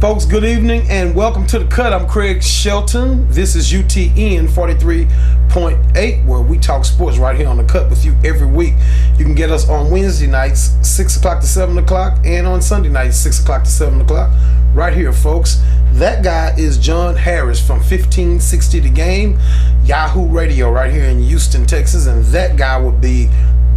Folks, good evening and welcome to The Cut. I'm Craig Shelton. This is UTN 43.8, where we talk sports right here on The Cut with you every week. You can get us on Wednesday nights, 6 o'clock to 7 o'clock, and on Sunday nights, 6 o'clock to 7 o'clock, right here, folks. That guy is John Harris from 1560 The Game, Yahoo Radio, right here in Houston, Texas. And that guy would be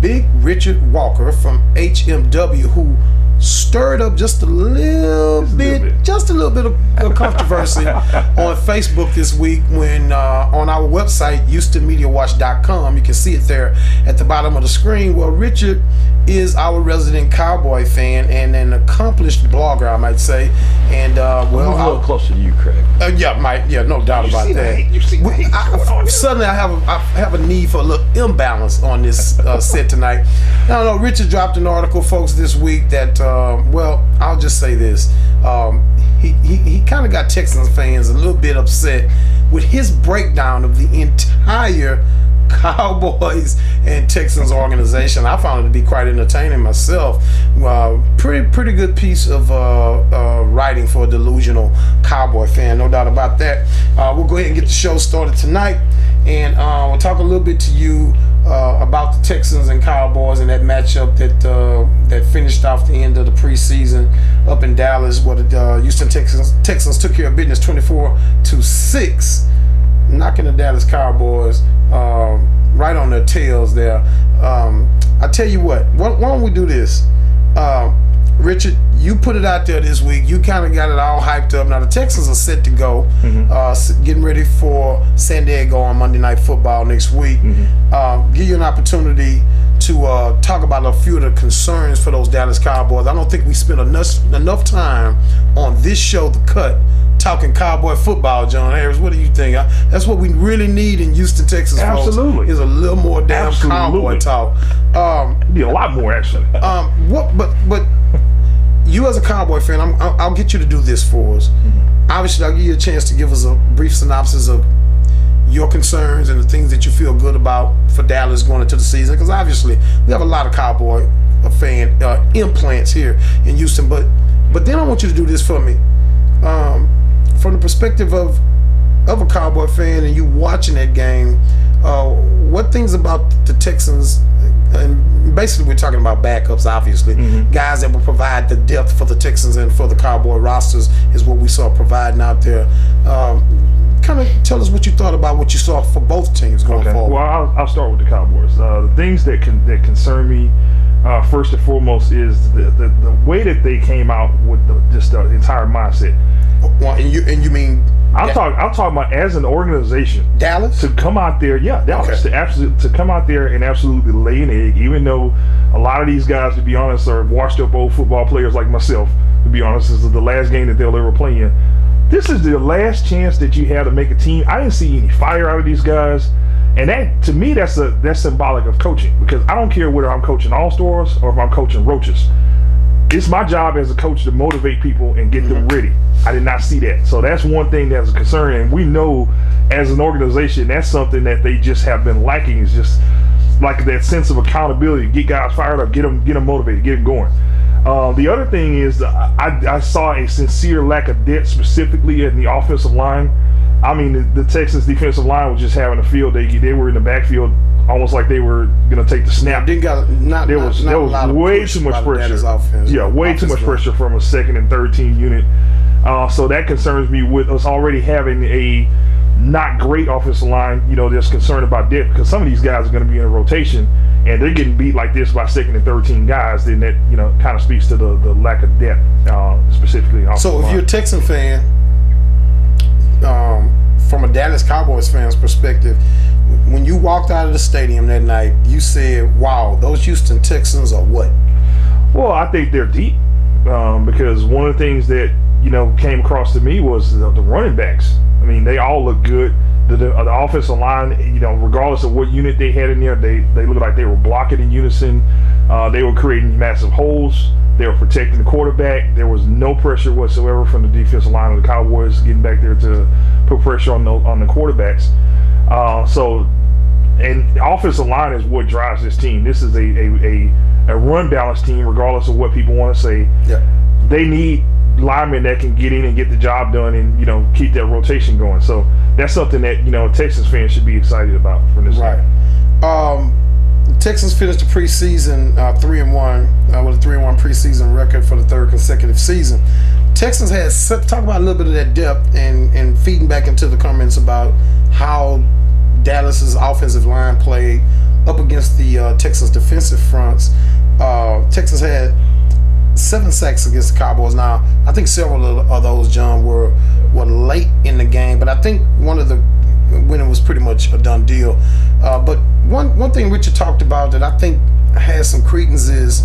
Big Richard Walker from HMW, who stirred up just a little bit of controversy on Facebook this week when on our website HoustonMediaWatch.com, you can see it there at the bottom of the screen. Well, Richard is our resident Cowboy fan and an accomplished blogger, I might say. And well, I'm a little closer to you, Craig. No doubt about that. Suddenly, I have a need for a little imbalance on this set tonight. Now, no, Richard dropped an article, folks, this week that well, I'll just say this: he kind of got Texans fans a little bit upset with his breakdown of the entire Cowboys and Texans organization. I found it to be quite entertaining myself. Pretty good piece of writing for a delusional Cowboy fan, no doubt about that. We'll go ahead and get the show started tonight, and we'll talk a little bit to you about the Texans and Cowboys and that matchup that finished off the end of the preseason up in Dallas, where the Houston Texans took care of business 24-6. Knocking the Dallas Cowboys right on their tails there. I tell you what, why don't we do this? Richard, you put it out there this week. You kind of got it all hyped up. Now the Texans are set to go, getting ready for San Diego on Monday Night Football next week. Give you an opportunity to talk about a few of the concerns for those Dallas Cowboys. I don't think we spent enough time on this show, The Cut, talking Cowboy football. John Harris, what do you think? That's what we really need in Houston, Texas. Absolutely, folks, is a little more damn Cowboy talk. Be a lot more, actually. But you as a Cowboy fan, I'll get you to do this for us. Obviously, I'll give you a chance to give us a brief synopsis of your concerns and the things that you feel good about for Dallas going into the season, because obviously we have a lot of Cowboy fan implants here in Houston. But then I want you to do this for me. From the perspective of a Cowboy fan and you watching that game, what things about the Texans, and basically we're talking about backups, obviously, guys that will provide the depth for the Texans and for the Cowboy rosters is what we saw providing out there. Kind of tell us what you thought about what you saw for both teams going forward. Well, I'll start with the Cowboys. The things that concern me first and foremost is the way that they came out with the entire mindset. Well, and you mean I'm talking about as an organization, Dallas, to come out there, Dallas, okay, to come out there and absolutely lay an egg, even though a lot of these guys, to be honest, are washed up old football players like myself. To be honest, this is the last game that they'll ever play in. This is the last chance that you have to make a team. I didn't see any fire out of these guys, and that, to me, that's symbolic of coaching, because I don't care whether I'm coaching All-Stars or if I'm coaching Roaches. It's my job as a coach to motivate people and get them ready. I did not see that. So that's one thing that's a concern. And we know as an organization, that's something that they just have been lacking, is just like that sense of accountability. Get guys fired up, get them motivated, get them going. The other thing is I saw a sincere lack of depth, specifically in the offensive line. I mean, the Texans defensive line was just having a field day. They were in the backfield almost like they were going to take the snap. There was way too much pressure. Way too much pressure from a second and third team unit. So that concerns me with us already having a not great offensive line, that's concerned about depth, because some of these guys are going to be in a rotation and they're getting beat like this by second and third team guys. Then that, kind of speaks to the lack of depth, specifically. So if you're a Texan fan, from a Dallas Cowboys fan's perspective, when you walked out of the stadium that night, you said, wow, those Houston Texans are what? Well, I think they're deep, because one of the things that came across to me was the running backs. I mean, they all look good. The offensive line, regardless of what unit they had in there, they looked like they were blocking in unison. They were creating massive holes. They were protecting the quarterback. There was no pressure whatsoever from the defensive line of the Cowboys getting back there to put pressure on the quarterbacks. And the offensive line is what drives this team. This is a run balance team, regardless of what people want to say. Yeah. They need linemen that can get in and get the job done and, you know, keep that rotation going. So that's something that, you know, Texans fans should be excited about from this right. The Texans finished the preseason 3-1 with a 3-1 preseason record for the third consecutive season. Texans had talk about a little bit of that depth and feeding back into the comments about how Dallas's offensive line played up against the Texans defensive fronts. Texans had 7 sacks against the Cowboys. Now, I think several of those, John, were late in the game, but I think one of the winning was pretty much a done deal. But one thing Richard talked about that I think has some credence is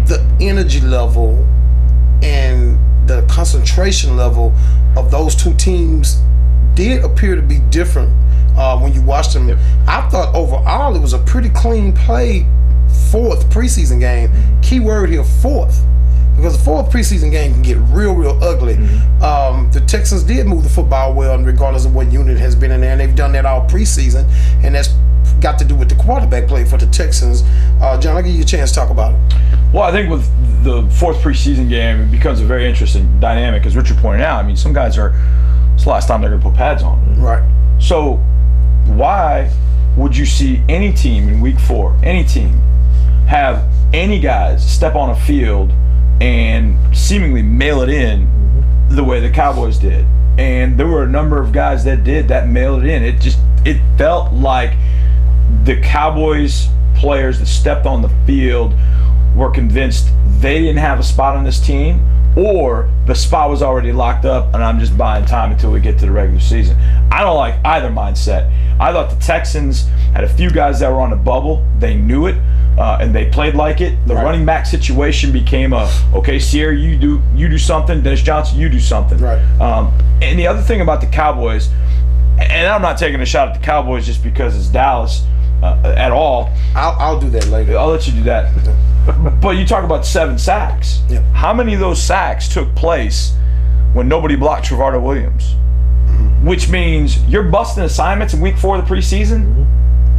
the energy level and the concentration level of those two teams did appear to be different when you watched them. Yep. I thought overall it was a pretty clean play. 4th preseason game. Key word here, 4th, because the 4th preseason game can get real ugly. The Texans did move the football well, regardless of what unit has been in there, and they've done that all preseason, and that's got to do with the quarterback play for the Texans. John, I'll give you a chance to talk about it. Well, I think with the 4th preseason game, it becomes a very interesting dynamic, as Richard pointed out. I mean, some guys it's the last time they're going to put pads on. Right. So why would you see any team in week 4, any team, have any guys step on a field and seemingly mail it in the way the Cowboys did? And there were a number of guys that did that, mailed it in. It felt like the Cowboys players that stepped on the field were convinced they didn't have a spot on this team, or the spot was already locked up and I'm just buying time until we get to the regular season. I don't like either mindset. I thought the Texans had a few guys that were on the bubble. They knew it. And they played like it. The running back situation became okay, Sierra, you do something. Dennis Johnson, you do something. Right. And the other thing about the Cowboys, and I'm not taking a shot at the Cowboys just because it's Dallas at all. I'll do that later. I'll let you do that. But you talk about 7 sacks. Yep. How many of those sacks took place when nobody blocked Trevardo Williams? Which means you're busting assignments in week 4 of the preseason.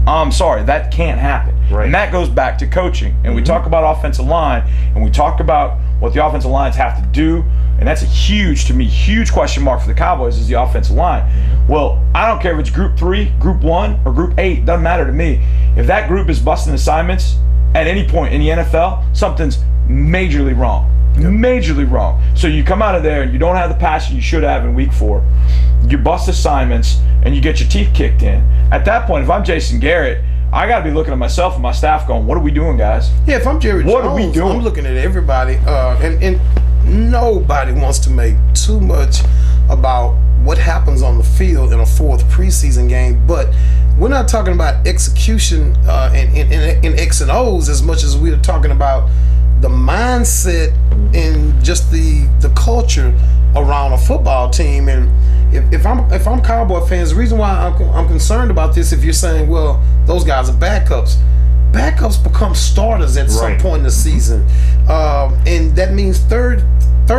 I'm sorry, that can't happen. Right. And that goes back to coaching. And we talk about offensive line, and we talk about what the offensive lines have to do, and that's to me, huge question mark for the Cowboys is the offensive line. Well, I don't care if it's Group 3, Group 1, or Group 8, doesn't matter to me. If that group is busting assignments at any point in the NFL, something's majorly wrong. Yep. Majorly wrong. So you come out of there and you don't have the passion you should have in week 4. You bust assignments and you get your teeth kicked in. At that point, if I'm Jason Garrett, I got to be looking at myself and my staff going, what are we doing, guys? Yeah, if I'm Jerry Jones, what are we doing? I'm looking at everybody, and nobody wants to make too much about what happens on the field in a 4th preseason game, but we're not talking about execution in X and O's as much as we're talking about the mindset and just the culture around a football team. And if I'm Cowboy fans, the reason why I'm concerned about this, if you're saying, well, those guys are backups become starters at some point in the season, and that means third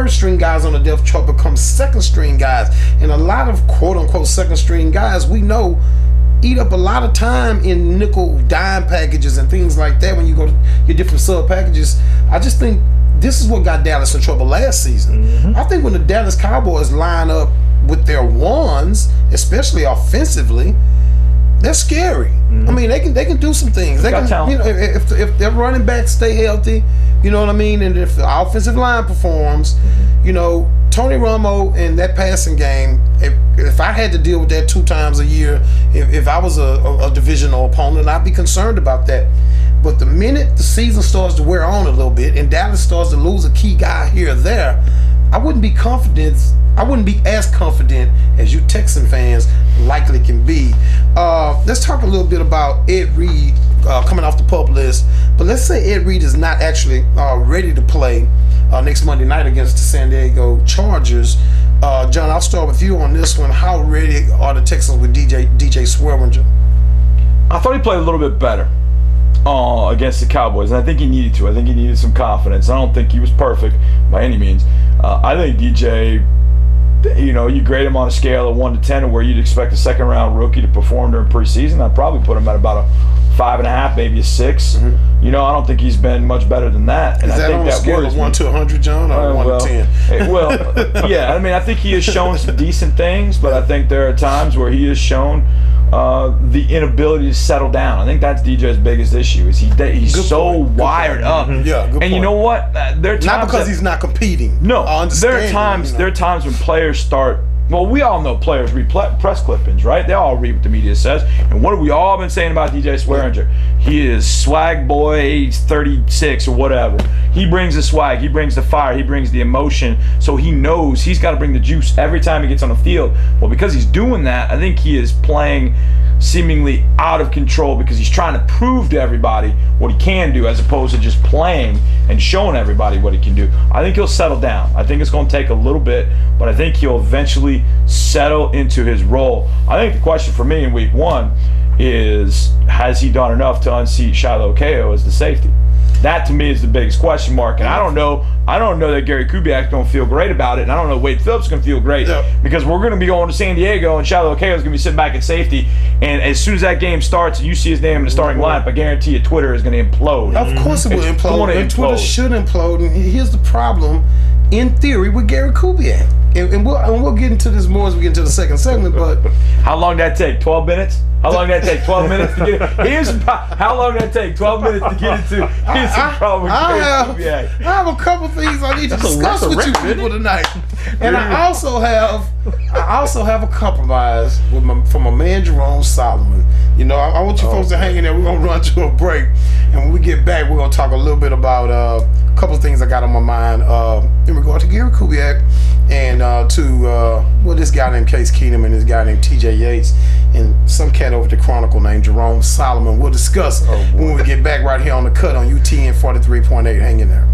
string guys on the depth chart become second string guys, and a lot of quote unquote second string guys we know eat up a lot of time in nickel dime packages and things like that when you go to your different sub packages. I just think this is what got Dallas in trouble last season. I think when the Dallas Cowboys line up with their ones, especially offensively, they're scary. I mean, they can do some things. They can, you know, if their running backs stay healthy, you know what I mean, and if the offensive line performs, you know, Tony Romo and that passing game. If I had to deal with that 2 times a year, if I was a divisional opponent, I'd be concerned about that. But the minute the season starts to wear on a little bit and Dallas starts to lose a key guy here or there, I wouldn't be as confident as you Texan fans likely can be. Let's talk a little bit about Ed Reed coming off the PUP list. But let's say Ed Reed is not actually ready to play next Monday night against the San Diego Chargers. John, I'll start with you on this one. How ready are the Texans with DJ Swearinger? I thought he played a little bit better against the Cowboys, and I think he needed to. I think he needed some confidence. I don't think he was perfect by any means. I think DJ you grade him on a scale of 1 to 10, where you'd expect a second-round rookie to perform during preseason, I'd probably put him at about a 5.5, maybe a 6. I don't think he's been much better than that. And Is that I think on a scale of 1 to 100, John, or 1 to 10? Well, yeah. I mean, I think he has shown some decent things, but I think there are times where he has shown the inability to settle down. I think that's DJ's biggest issue. Is he's so wired up. Yeah, good point. And you know what? There are times not because he's not competing. No, there are times when players start. Well, we all know players read press clippings, right? They all read what the media says. And what have we all been saying about DJ Swearinger? He is swag boy, he's 36 or whatever. He brings the swag, he brings the fire, he brings the emotion. So he knows he's got to bring the juice every time he gets on the field. Well, because he's doing that, I think he is playing seemingly out of control because he's trying to prove to everybody what he can do as opposed to just playing and showing everybody what he can do. I think he'll settle down. I think it's going to take a little bit, but I think he'll eventually settle into his role. I think the question for me in week 1 is, has he done enough to unseat Shiloh Kao as the safety? That to me is the biggest question mark, and I don't know that Gary Kubiak's going to feel great about it, and I don't know Wade Phillips is going to feel great because we're going to be going to San Diego, and Shiloh Kao is going to be sitting back at safety, and as soon as that game starts and you see his name in the starting lineup, I guarantee you Twitter is going to implode. Of course it will implode, and Twitter should implode, and here's the problem, in theory, with Gary Kubiak. And we'll get into this more as we get into the second segment, but... How long did that take? 12 minutes? How long did that take? 12 minutes to get it? How long did that take? 12 minutes to get into his problem with Gary Kubiak. I have a couple things I need to discuss with you people tonight. And I also have a compromise from my man Jerome Solomon. I want you folks to hang in there. We're going to run to a break. And when we get back, we're going to talk a little bit about a couple of things I got on my mind in regard to Gary Kubiak and to this guy named Case Keenum and this guy named TJ Yates and some cat over at the Chronicle named Jerome Solomon. We'll discuss when we get back right here on the Cut on UTN 43.8. Hang in there.